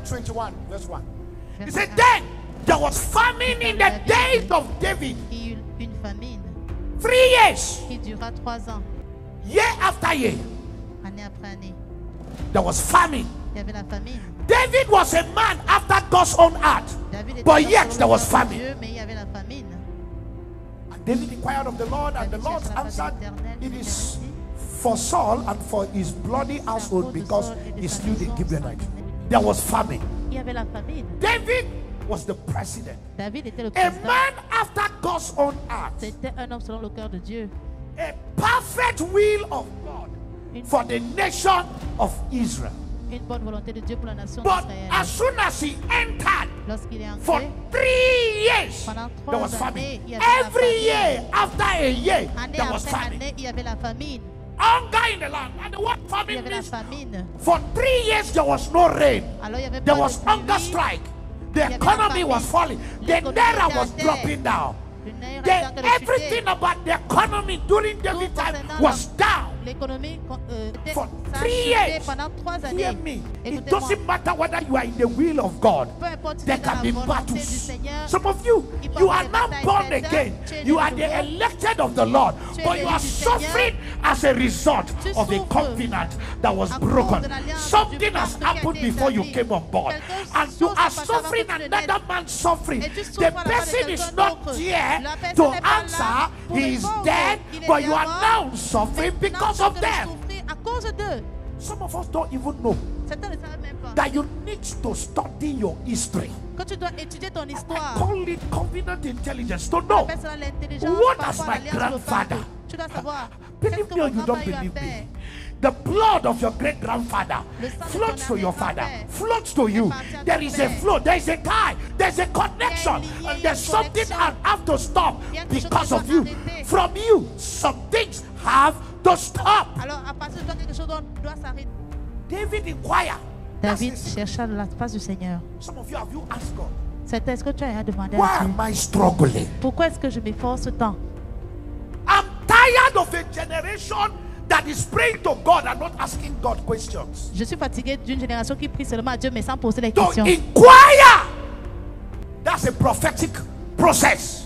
21, verse 1. He said, then there was famine in the days of David. Il y eut une famine 3 years. qui dura 3 ans, Year after year, année après année. there was famine. Il y avait la famine. David was a man after God's own heart. David était But un yet homme there was de famine. Dieu, mais il y avait la famine. And David inquired of the Lord, and the Lord answered, it is for Saul and for his bloody household because he slew the Gibeonites. There was famine. Il y avait la famine. David was the president. David était le A président. man after God's own heart. C'était un homme selon le cœur de Dieu. A perfect will of God for the nation of Israel. Une bonne volonté de Dieu pour la nation But d'Israël. as soon as he entered, Lorsqu'il est for entré, 3 years, pendant there was 3 famine. années, il y avait la Every famine. year, after a year, Année there was après famine. année, il y avait la famine. Hunger in the land. And what Il y famine avait la means? famine. For 3 years, there was no rain. Alors il y avait There pas was de hunger pluie. strike. The Il y avait la economy famine. was falling. The L'économie naira était à was terre. dropping down. Le naira était en train de chuter. Everything about the economy during David's time concernant was down. L'économie était For ça a 3 chuté years. pendant 3 Hear années. me. It Écoutez-moi. doesn't matter whether you are in the will of God. Peu importe si There tu es dans can la be volonté du battles. Seigneur. Some of you, Il peut you y are avoir des now batailles born internes. again. Tu es You né are de the nouveau. elected of the Lord. Tu es But l'élu you are du Seigneur. suffering as a result Tu of a souffres covenant that was à cause broken. de l'alliance Something du has pacte qui a happened été before you établi. came on board. Quelque And you chose are se passe avant suffering que tu ne another man's suffering. Et tu souffres The à la part de person is quelqu'un not d'autre. there La personne to n'est pas là answer. pour He is répondre. dead, Il est but you déjà are mort. now suffering Maintenant, because tu es en of train de them. souffrir à cause d'eux. Some of us don't even know Certains ne savent même pas. that you need to study your history. Quand tu dois étudier ton I histoire, call it covenant intelligence to on know. appelle cela l'intelligence What par has rapport à my l'alliance du grandfather? pacte. Tu dois savoir qu'est-ce Believe que me or mon you don't grand-père a eu à believe faire. me. The blood of your great grandfather Le sang de flows ton to your father, arrière-grand-père flows to you. appartient à There ton is a père. flow, there is a tie, there's a connection, lien, and il y a there's une something connexion. that have to stop Il y a quelque chose because qui of doit you. arrêter. From you, some things have to stop. Alors, à partir de toi, quelque chose doit s'arrêter. David inquired. David That's it. chercha la face du Seigneur. Some of you have you asked God, C'est est-ce que tu as demandé why à Dieu? am I struggling? Pourquoi est-ce que je m'efforce tant? I'm tired of a generation that is praying to God and not asking God questions. Je suis fatigué d'une génération qui prie seulement à Dieu mais sans poser les To questions. inquire, that's a prophetic process.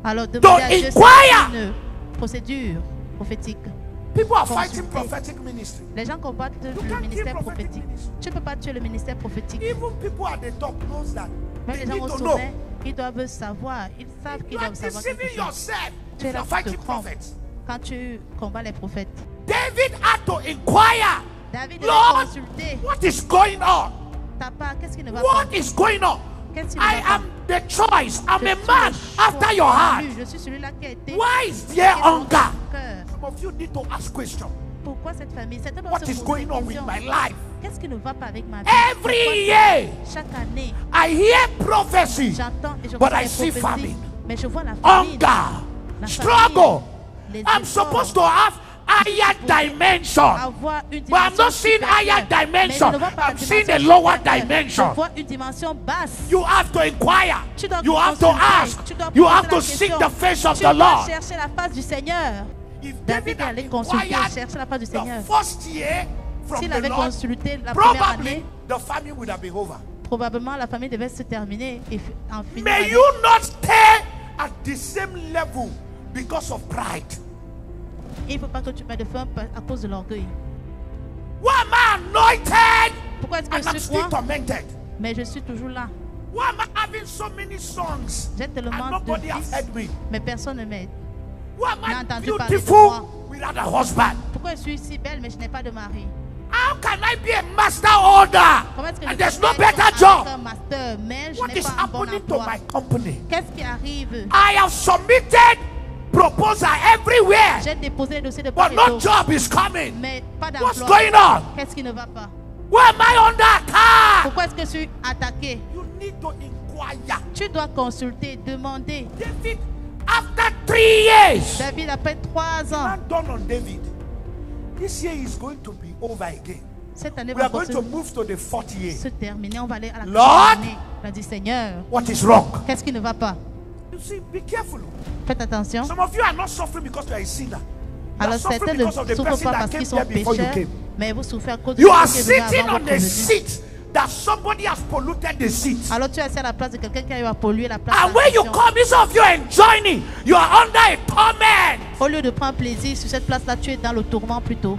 Alors, demander à Dieu, inquire. c'est une procédure prophétique. People are Consulter. fighting prophetic ministry. Les gens combattent le can't ministère kill prophetic prophétique. ministry. Tu ne peux pas tuer le ministère prophétique. Even people at the top knows that. Même They les gens need au to know. sommet, ils doivent savoir. Ils savent qu'ils You are doivent savoir deceiving quelque chose. yourself Tu es if là you're pour te fighting tromper prophets. quand tu combats les prophètes. David had to inquire, David devait Lord, consulter. what is going on? Ta part, qu'est-ce qui ne va What pas? is going on? Qu'est-ce qui ne I va am the choice. I'm Je a suis man le choix after your heart. élu. Je suis celui-là qui a été. Why is there qui est dans ton hunger? cœur. Some of you need to ask questions. Pourquoi cette famille? Certains doivent What se is poser going des on with questions. my life? Qu'est-ce qui ne va pas avec ma vie? Every Pourquoi year, chaque année, I hear prophecy, j'entends et je but reçois I les see prophéties, famine, mais je vois la famine. hunger, La struggle. famine, les I'm efforts, supposed to have higher dimension, avoir une but I'm dimension not seeing supérieure. higher Mais je dimension. ne vois pas la I'm seeing a dimension lower supérieure. dimension. Je vois une dimension basse. You have to inquire. Tu dois You have to consulter. ask. Tu dois You poser have la to question. seek the face of Tu the dois Lord. chercher la face du Seigneur. If David David had allait consulter, inquired chercher la face du Seigneur. the first year from S'il the avait Lord, consulté la première probably année, the famine would have been over. probablement la famille devait se terminer et en finir. May année. you not stay at the same level because of pride. Il ne faut pas que tu mettes de feu à cause de l'orgueil. Why am I anointed Pourquoi est-ce que and I'm je suis still roi, tormented? mais je suis toujours là? Why am I having so many songs J'ai and tellement de nobody has vices, heard me? mais personne ne m'aide. Why am J'ai I entendu parler de beautiful moi. without a husband? Pourquoi je suis si belle, mais je n'ai pas de mari? How can I be a master holder Comment est-ce que je and there's peux no être better avec job? un master, mais je What n'ai is pas un bon happening to emploi? my company? Qu'est-ce qui arrive? I have submitted proposal everywhere, J'ai déposé les dossiers de part but et no d'autre, job is coming. mais pas What's d'emploi. going on? Qu'est-ce qui ne va pas? Why am I under attack? Pourquoi est-ce que je suis attaqué? You need to inquire. Tu dois consulter, demander. David, after 3 years, David, après 3 ans, not done on David. This year is going to be over again. cette année We va are going to encore move to the 4th year. se terminer. On va aller à la Lord, 4e année. Il a dit, Seigneur, What is wrong? qu'est-ce qui ne va pas? You see, be careful. Faites attention. Some of you are not suffering because you are a sinner. You are Alors suffering certains ne because of the souffrent person pas that parce came qu'ils sont here before you pécheurs, came. mais vous souffrez à cause de You celui are qui est venu sitting avant on votre a venue. seat that somebody has polluted the seat. Alors tu es assis à la place de quelqu'un qui a pollué la place. And when you come, instead of you enjoying it, you are under a torment. Au lieu de prendre plaisir sur cette place-là, tu es dans le tourment plutôt.